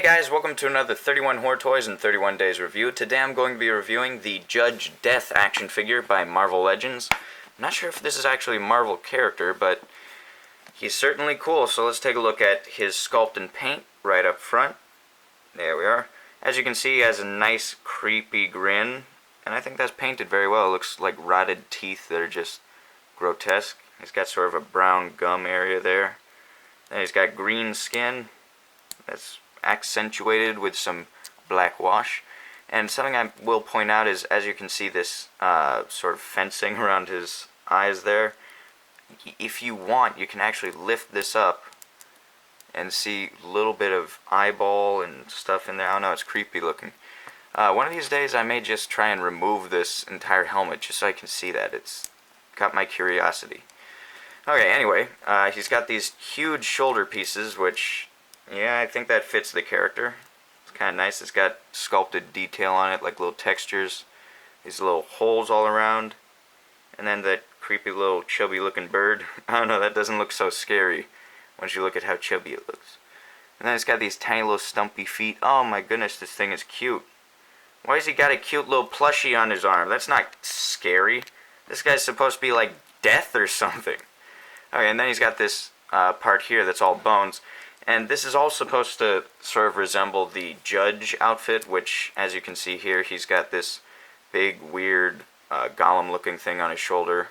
guys, welcome to another 31 Horror Toys in 31 Days review. Today I'm going to be reviewing the Judge Death action figure by Marvel Legends. I'm not sure if this is actually a Marvel character, but he's certainly cool. So let's take a look at his sculpt and paint right up front. There we are. As you can see, he has a nice creepy grin, and I think that's painted very well. It looks like rotted teeth that are just grotesque. He's got sort of a brown gum area there. Then he's got green skin that's accentuated with some black wash. And something I will point out is, as you can see, this sort of fencing around his eyes there. If you want, you can actually lift this up and see a little bit of eyeball and stuff in there. I don't know, it's creepy looking. One of these days I may just try and remove this entire helmet just so I can see that. It's got my curiosity. Okay, anyway, he's got these huge shoulder pieces, which, yeah, I think that fits the character. It's kind of nice. It's got sculpted detail on it, like little textures. These little holes all around. And then that creepy little chubby looking bird. I don't know, that doesn't look so scary once you look at how chubby it looks. And then it's got these tiny little stumpy feet. Oh my goodness, this thing is cute. Why has he got a cute little plushie on his arm? That's not scary. This guy's supposed to be like death or something. Okay, and then he's got this part here that's all bones. And this is all supposed to sort of resemble the Judge outfit, which, as you can see here, he's got this big, weird, golem-looking thing on his shoulder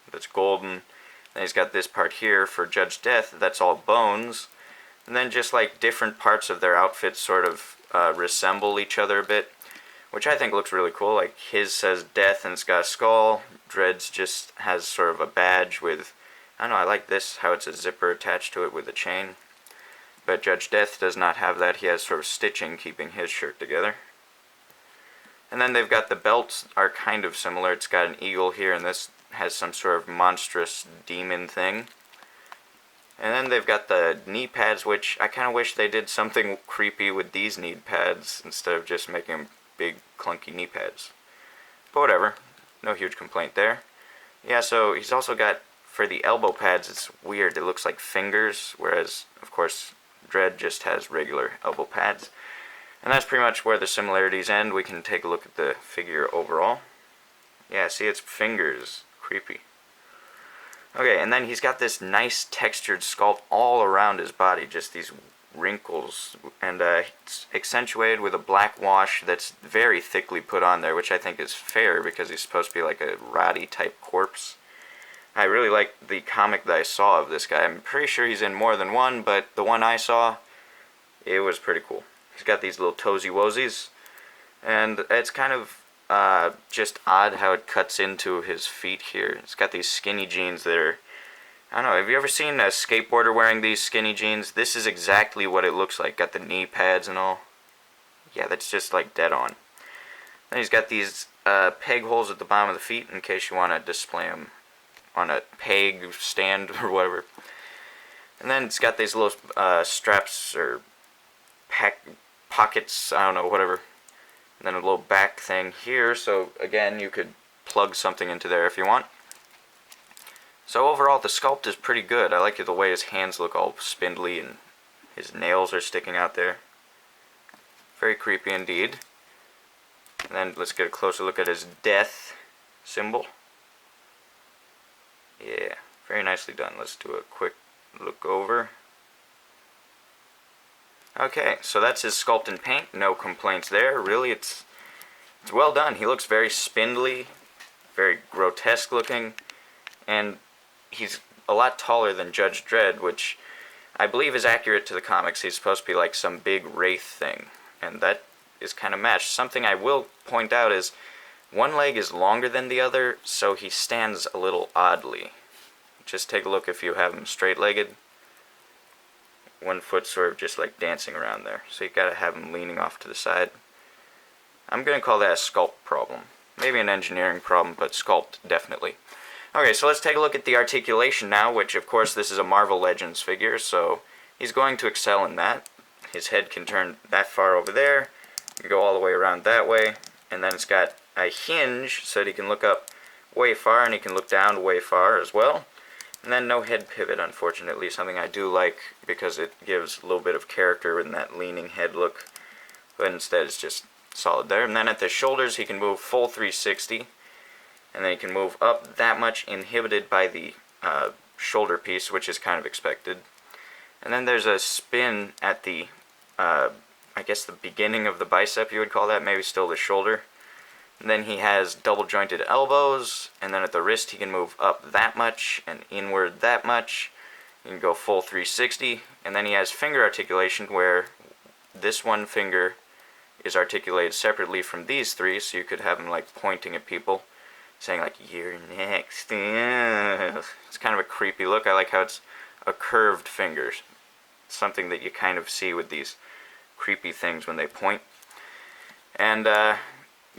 that's golden. Then he's got this part here for Judge Death that's all bones. And then just like different parts of their outfits sort of resemble each other a bit, which I think looks really cool. Like his says Death and it's got a skull. Dread's just has sort of a badge with, I don't know, I like this, how it's a zipper attached to it with a chain. But Judge Death does not have that. He has sort of stitching keeping his shirt together. And then they've got the belts are kind of similar. It's got an eagle here, and this has some sort of monstrous demon thing. And then they've got the knee pads, which I kind of wish they did something creepy with these knee pads instead of just making them big, clunky knee pads. But whatever. No huge complaint there. Yeah, so he's also got, for the elbow pads, it's weird. It looks like fingers, whereas, of course, Dread just has regular elbow pads. And that's pretty much where the similarities end. We can take a look at the figure overall. Yeah, see, it's fingers. Creepy. Okay, and then he's got this nice textured sculpt all around his body, just these wrinkles, and it's accentuated with a black wash that's very thickly put on there, which I think is fair because he's supposed to be like a rotty type corpse. I really like the comic that I saw of this guy. I'm pretty sure he's in more than one, but the one I saw, it was pretty cool. He's got these little toesy woesies, and it's kind of just odd how it cuts into his feet here. It's got these skinny jeans that are, I don't know, have you ever seen a skateboarder wearing these skinny jeans? This is exactly what it looks like. Got the knee pads and all. Yeah, that's just like dead on. Then he's got these peg holes at the bottom of the feet in case you want to display them on a peg stand or whatever. And then it's got these little straps or pockets, I don't know, whatever. And then a little back thing here, so again, you could plug something into there if you want. So overall, the sculpt is pretty good. I like the way his hands look all spindly and his nails are sticking out there. Very creepy indeed. And then let's get a closer look at his death symbol. Yeah, very nicely done. Let's do a quick look over. Okay, so that's his sculpt and paint. No complaints there. Really, it's well done. He looks very spindly, very grotesque looking, and he's a lot taller than Judge Dredd, which I believe is accurate to the comics. He's supposed to be like some big wraith thing, and that is kind of matched. Something I will point out is one leg is longer than the other, so he stands a little oddly. Just take a look if you have him straight-legged. One foot sort of just like dancing around there. So you gotta have him leaning off to the side. I'm gonna call that a sculpt problem. Maybe an engineering problem, but sculpt, definitely. Okay, so let's take a look at the articulation now, which of course this is a Marvel Legends figure, so he's going to excel in that. His head can turn that far over there, you can go all the way around that way, and then it's got a hinge so that he can look up way far and he can look down way far as well. And then no head pivot, unfortunately, something I do like because it gives a little bit of character in that leaning head look. But instead it's just solid there. And then at the shoulders he can move full 360. And then he can move up that much, inhibited by the shoulder piece, which is kind of expected. And then there's a spin at the, I guess the beginning of the bicep you would call that, maybe still the shoulder. And then he has double jointed elbows, and then at the wrist he can move up that much and inward that much. You can go full 360, and then he has finger articulation where this one finger is articulated separately from these three, so you could have him like pointing at people, saying like, "You're next." It's kind of a creepy look. I like how it's a curved finger, something that you kind of see with these creepy things when they point. And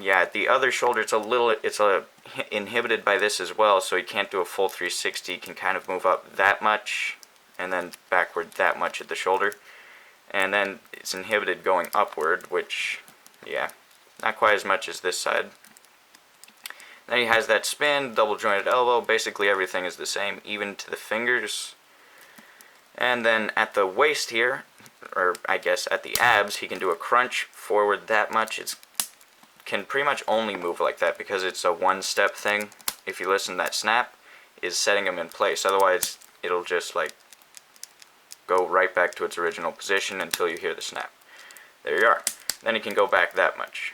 yeah, at the other shoulder it's inhibited by this as well, so he can't do a full 360. He can kind of move up that much and then backward that much at the shoulder. And then it's inhibited going upward, which, yeah, not quite as much as this side. Then he has that spin, double jointed elbow, basically everything is the same, even to the fingers. And then at the waist here, or I guess at the abs, he can do a crunch forward that much. It can pretty much only move like that because it's a one-step thing. If you listen, that snap is setting him in place. Otherwise, it'll just like go right back to its original position until you hear the snap. There you are. Then he can go back that much.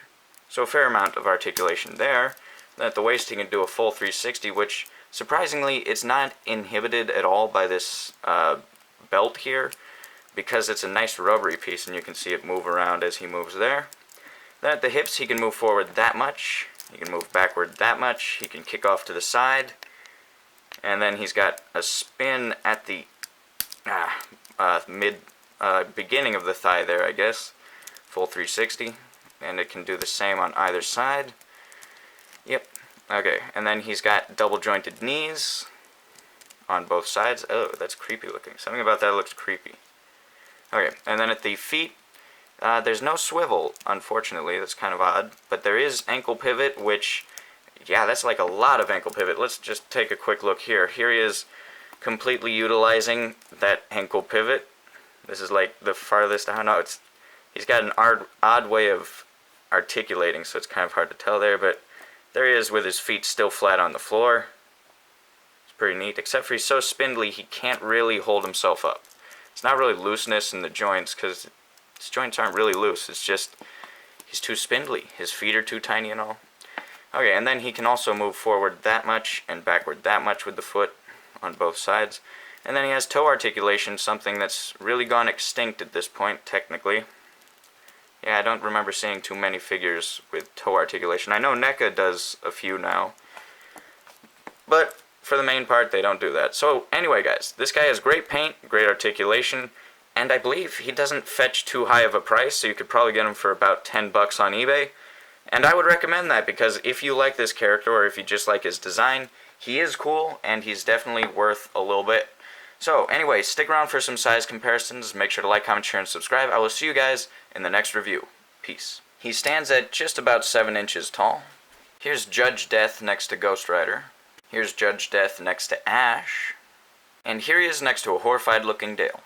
So a fair amount of articulation there. Then at the waist he can do a full 360, which surprisingly it's not inhibited at all by this belt here, because it's a nice rubbery piece and you can see it move around as he moves there. Then at the hips he can move forward that much, he can move backward that much, he can kick off to the side, and then he's got a spin at the beginning of the thigh there, I guess, full 360, and it can do the same on either side. Yep, okay, and then he's got double jointed knees on both sides. Oh, that's creepy looking. Something about that looks creepy. Okay, and then at the feet, there's no swivel, unfortunately. That's kind of odd. But there is ankle pivot, which, yeah, that's like a lot of ankle pivot. Let's just take a quick look here. Here he is completely utilizing that ankle pivot. This is like the farthest, I don't know, he's got an odd way of articulating, so it's kind of hard to tell there, but there he is with his feet still flat on the floor. It's pretty neat, except for he's so spindly he can't really hold himself up. It's not really looseness in the joints, because his joints aren't really loose, it's just he's too spindly. His feet are too tiny and all. Okay, and then he can also move forward that much and backward that much with the foot on both sides. And then he has toe articulation, something that's really gone extinct at this point, technically. Yeah, I don't remember seeing too many figures with toe articulation. I know NECA does a few now, but for the main part, they don't do that. So anyway, guys, this guy has great paint, great articulation, and I believe he doesn't fetch too high of a price, so you could probably get him for about $10 on eBay. And I would recommend that, because if you like this character, or if you just like his design, he is cool, and he's definitely worth a little bit. So anyway, stick around for some size comparisons. Make sure to like, comment, share, and subscribe. I will see you guys in the next review. Peace. He stands at just about 7 inches tall. Here's Judge Death next to Ghost Rider. Here's Judge Death next to Ash. And here he is next to a horrified looking Dale.